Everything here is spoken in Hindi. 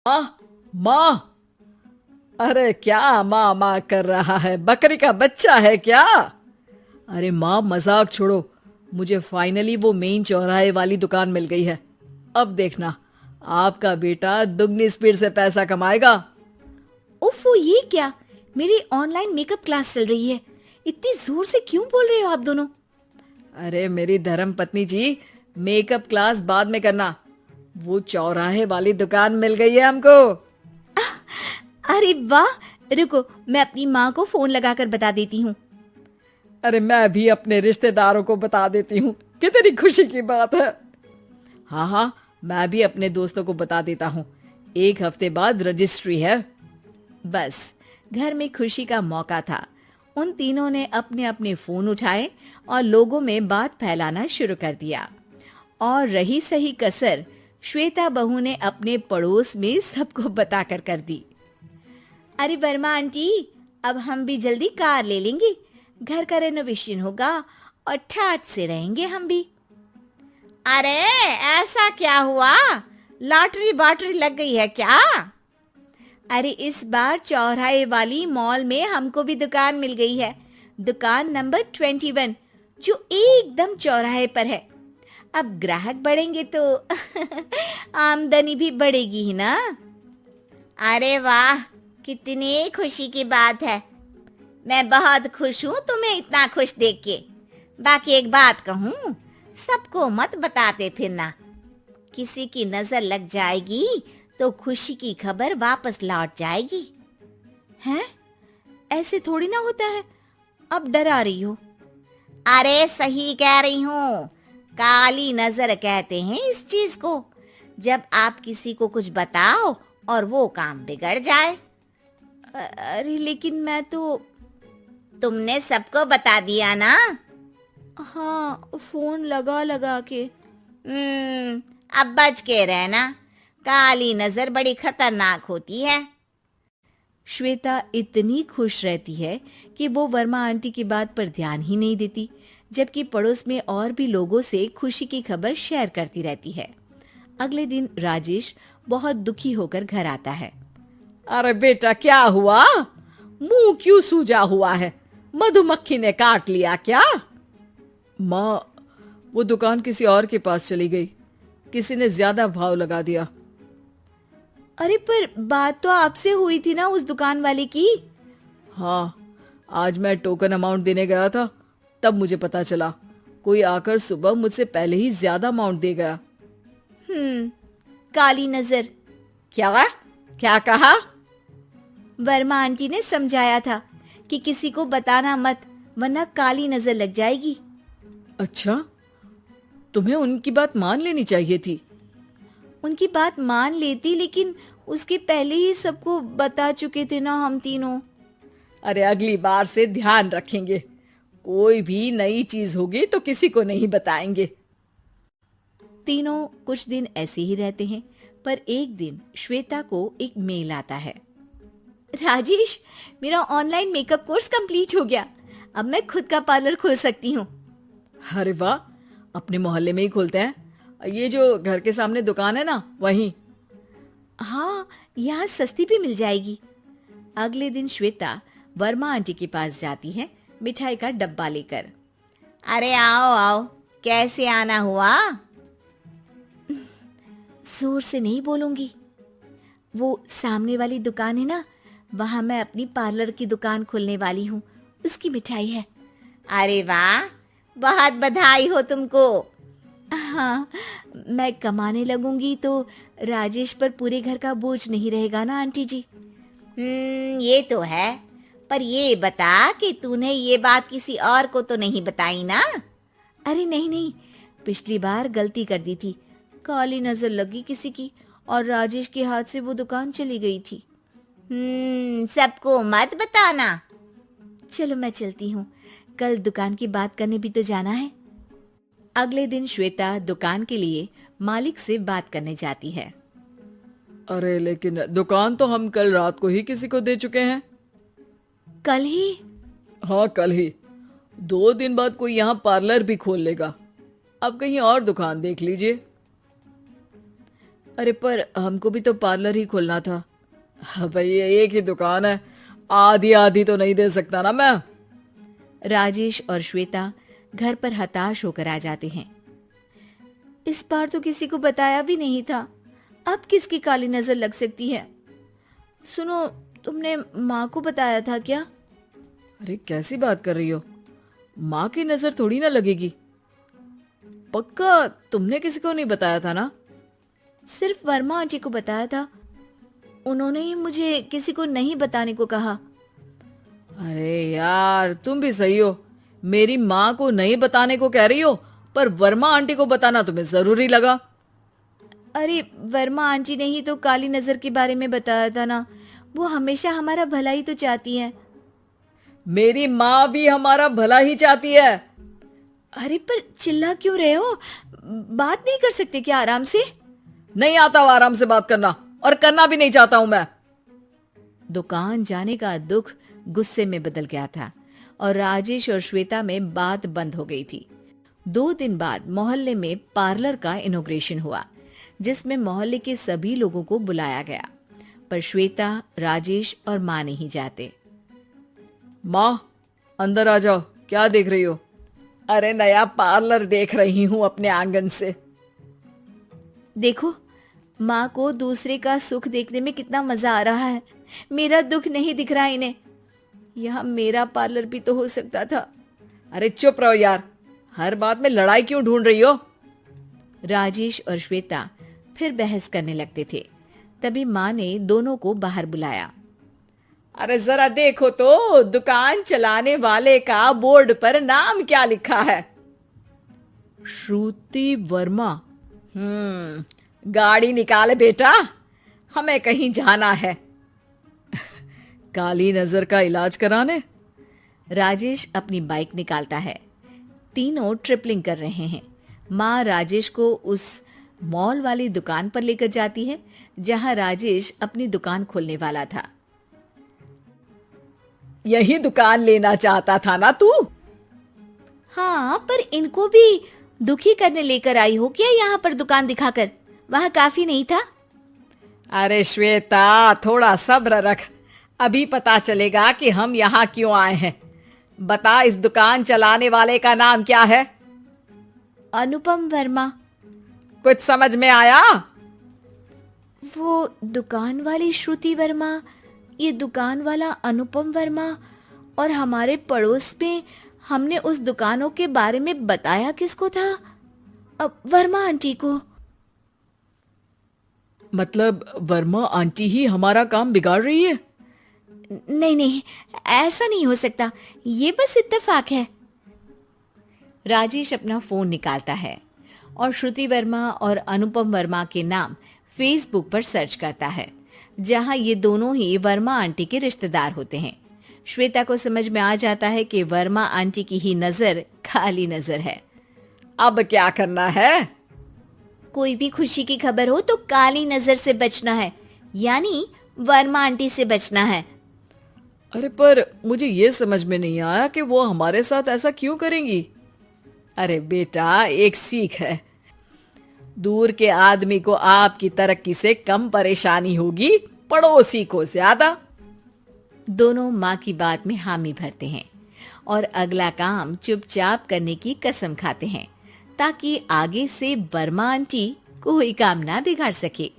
आह, माँ। अरे क्या माँ माँ कर रहा है, बकरी का बच्चा है क्या? अरे माँ मजाक छोड़ो, मुझे फाइनली वो मेन चौराहे वाली दुकान मिल गई है। अब देखना, आपका बेटा दुगनी स्पीड से पैसा कमाएगा। उफ, ये क्या? मेरी ऑनलाइन मेकअप क्लास चल रही है। इतनी जोर से क्यों बोल रहे हो आप दोनों? अरे मेरी धर्म पत्नी जी, मेकअप क्लास बाद में करना। वो चौराहे वाली दुकान मिल गई है हमको। अरे वाह! रुको, मैं अपनी माँ को फोन लगाकर बता देती हूँ। अरे मैं भी अपने रिश्तेदारों को बता देती हूँ, कितनी खुशी की बात है। हाँ हाँ, मैं भी अपने दोस्तों को बता देता हूँ। 1 हफ्ते बाद रजिस्ट्री है। बस, घर में खुशी का मौका था। उन तीनों ने अपने अपने फोन उठाए और लोगों में बात फैलाना शुरू कर दिया। और रही सही कसर श्वेता बहू ने अपने पड़ोस में सबको बताकर कर दी। अरे वर्मा आंटी, अब हम भी जल्दी कार ले लेंगे। घर का रेनोवेशन होगा और ठाट से रहेंगे हम भी। अरे ऐसा क्या हुआ? लॉटरी बाटरी लग गई है क्या? अरे इस बार चौराहे वाली मॉल में हमको भी दुकान मिल गई है। दुकान नंबर 21, जो एकदम चौराहे पर है। अब ग्राहक बढ़ेंगे तो आमदनी भी बढ़ेगी ही ना। अरे वाह, कितनी खुशी की बात है। मैं बहुत खुश हूँ तुम्हें इतना खुश देख के। बाकी एक बात कहूँ, सबको मत बताते फिरना। किसी की नजर लग जाएगी तो खुशी की खबर वापस लौट जाएगी। हैं? ऐसे थोड़ी ना होता है। अब डरा रही हो? अरे सही कह रही हूँ। काली नजर कहते हैं इस चीज को, जब आप किसी को कुछ बताओ और वो काम बिगड़ जाए। अरे लेकिन मैं तो... तुमने सबको बता दिया ना? हाँ, फोन लगा लगा के। अब बच के रहना, काली नजर बड़ी खतरनाक होती है। श्वेता इतनी खुश रहती है कि वो वर्मा आंटी की बात पर ध्यान ही नहीं देती, जबकि पड़ोस में और भी लोगों से खुशी की खबर शेयर करती रहती है। अगले दिन राजेश बहुत दुखी होकर घर आता है। अरे बेटा क्या हुआ, मुंह क्यों सूजा हुआ है? मधुमक्खी ने काट लिया क्या? माँ, वो दुकान किसी और के पास चली गई। किसी ने ज्यादा भाव लगा दिया। अरे पर बात तो आपसे हुई थी ना उस दुकान वाले की। हाँ, आज मैं टोकन अमाउंट देने गया था, तब मुझे पता चला। कोई आकर सुबह मुझसे पहले ही ज्यादा अमाउंट दे गया। काली नजर। क्या क्या कहा? वर्मा आंटी ने समझाया था कि किसी को बताना मत, वरना काली नजर लग जाएगी। अच्छा, तुम्हें उनकी बात मान लेनी चाहिए थी। उनकी बात मान लेती, लेकिन उसके पहले ही सबको बता चुके थे ना हम तीनों। अरे अगली बार से ध्यान रखेंगे। कोई भी नई चीज होगी तो किसी को नहीं बताएंगे। तीनों कुछ दिन ऐसे ही रहते हैं, पर एक दिन श्वेता को एक मेल आता है। राजेश, मेरा ऑनलाइन मेकअप कोर्स कंप्लीट हो गया। अब मैं खुद का पार्लर खोल सकती हूँ। अरे वाह, अपने मोहल्ले में ही खोलते हैं। ये जो घर के सामने दुकान है ना, वहीं। हाँ, यहाँ सस्ती भी मिल जाएगी। अगले दिन श्वेता वर्मा आंटी के पास जाती है, मिठाई का डब्बा लेकर। अरे आओ आओ, कैसे आना हुआ? जोर से नहीं बोलूंगी। वो सामने वाली दुकान है ना, वहां मैं अपनी पार्लर की दुकान खोलने वाली हूँ, उसकी मिठाई है। अरे वाह, बहुत बधाई हो तुमको। हाँ, मैं कमाने लगूंगी तो राजेश पर पूरे घर का बोझ नहीं रहेगा ना आंटी जी। ये तो है, पर ये बता कि तूने ये बात किसी और को तो नहीं बताई ना? अरे नहीं नहीं, पिछली बार गलती कर दी थी। काली नजर लगी किसी की और राजेश के हाथ से वो दुकान चली गई थी। सबको मत बताना। चलो मैं चलती हूँ, कल दुकान की बात करने भी तो जाना है। अगले दिन श्वेता दुकान के लिए मालिक से बात करने जाती है। अरे लेकिन दुकान तो हम कल रात को ही किसी को दे चुके हैं। कल ही? हाँ कल ही। 2 दिन बाद कोई यहाँ पार्लर भी खोल लेगा। अब कहीं और दुकान देख लीजिए। अरे पर हमको भी तो पार्लर ही खोलना था। हाँ भाई, एक ही दुकान है, आधी आधी तो नहीं दे सकता ना मैं। राजेश और श्वेता घर पर हताश होकर आ जाते हैं। इस बार तो किसी को बताया भी नहीं था, अब किसकी काली नजर लग सकती है। सुनो, तुमने माँ को बताया था क्या? अरे कैसी बात कर रही हो, माँ की नजर थोड़ी ना लगेगी। पक्का तुमने किसी को नहीं बताया था ना? सिर्फ वर्मा आंटी को बताया था, उन्होंने ही मुझे किसी को नहीं बताने को कहा। अरे यार, तुम भी सही हो, मेरी माँ को नहीं बताने को कह रही हो, पर वर्मा आंटी को बताना तुम्हें जरूरी लगा। अरे वर्मा आंटी ने ही तो काली नजर के बारे में बताया था ना, वो हमेशा हमारा भला ही तो चाहती है। मेरी माँ भी हमारा भला ही चाहती है। अरे पर चिल्ला क्यों रहे हो, बात नहीं कर सकते क्या आराम से? नहीं आता वो आराम से बात करना, और करना भी नहीं चाहता हूं मैं। दुकान जाने का दुख गुस्से में बदल गया था और राजेश और श्वेता में बात बंद हो गई थी। 2 दिन बाद मोहल्ले में पार्लर का इनॉग्रेशन हुआ, जिसमें मोहल्ले के सभी लोगों को बुलाया गया, पर श्वेता, राजेश और माँ नहीं जाते। माँ, अंदर आ जाओ, क्या देख रही हो? अरे नया पार्लर देख रही हूँ अपने आंगन से। देखो, माँ को दूसरे का सुख देखने में कितना मजा आ रहा है, मेरा दुख नहीं दिख रहा इन्हें। यहाँ मेरा पार्लर भी तो हो सकता था। अरे चुप रहो यार, हर बात में लड़ाई क्यों ढूंढ रही हो? राजेश और श्वेता फिर बहस करने लगते थे। तभी माँ ने दोनों को बाहर बुलाया। अरे जरा देखो तो, दुकान चलाने वाले का बोर्ड पर नाम क्या लिखा है? श्रुति वर्मा। गाड़ी निकाले बेटा, हमें कहीं जाना है। काली नजर का इलाज कराने? राजेश अपनी बाइक निकालता है। तीनों ट्रिपलिंग कर रहे हैं। माँ राजेश को उस मॉल वाली दुकान पर लेकर जाती है जहां राजेश अपनी दुकान खोलने वाला था। यही दुकान लेना चाहता था ना तू? हाँ, पर इनको भी दुखी करने लेकर आई हो क्या यहाँ पर दुकान दिखाकर? वहाँ काफी नहीं था? अरे श्वेता, थोड़ा सब्र रख, अभी पता चलेगा कि हम यहाँ क्यों आए हैं। बता, इस दुकान चलाने वाले का नाम क्या है? अनुपम वर्मा। कुछ समझ में आया? वो दुकान वाली श्रुति वर्मा, ये दुकान वाला अनुपम वर्मा, और हमारे पड़ोस में हमने उस दुकानों के बारे में बताया किसको था? अब वर्मा आंटी को। मतलब वर्मा आंटी ही हमारा काम बिगाड़ रही है? नहीं नहीं, ऐसा नहीं हो सकता, ये बस इत्तेफाक है। राजेश अपना फोन निकालता है और श्रुति वर्मा और अनुपम वर्मा के नाम फेसबुक पर सर्च करता है, जहां ये दोनों ही वर्मा आंटी के रिश्तेदार होते हैं। श्वेता को समझ में आ जाता है कि वर्मा आंटी की ही नजर काली नजर है। अब क्या करना है? कोई भी खुशी की खबर हो तो काली नजर से बचना है, यानी वर्मा आंटी से बचना है। अरे पर मुझे ये समझ में नहीं आया कि वो हमारे साथ ऐसा क्यों करेंगी। अरे बेटा, एक सीख है, दूर के आदमी को आपकी तरक्की से कम परेशानी होगी, पड़ोसी को ज्यादा। दोनों माँ की बात में हामी भरते हैं और अगला काम चुपचाप करने की कसम खाते हैं, ताकि आगे से वर्मा आंटी कोई काम ना बिगाड़ सके।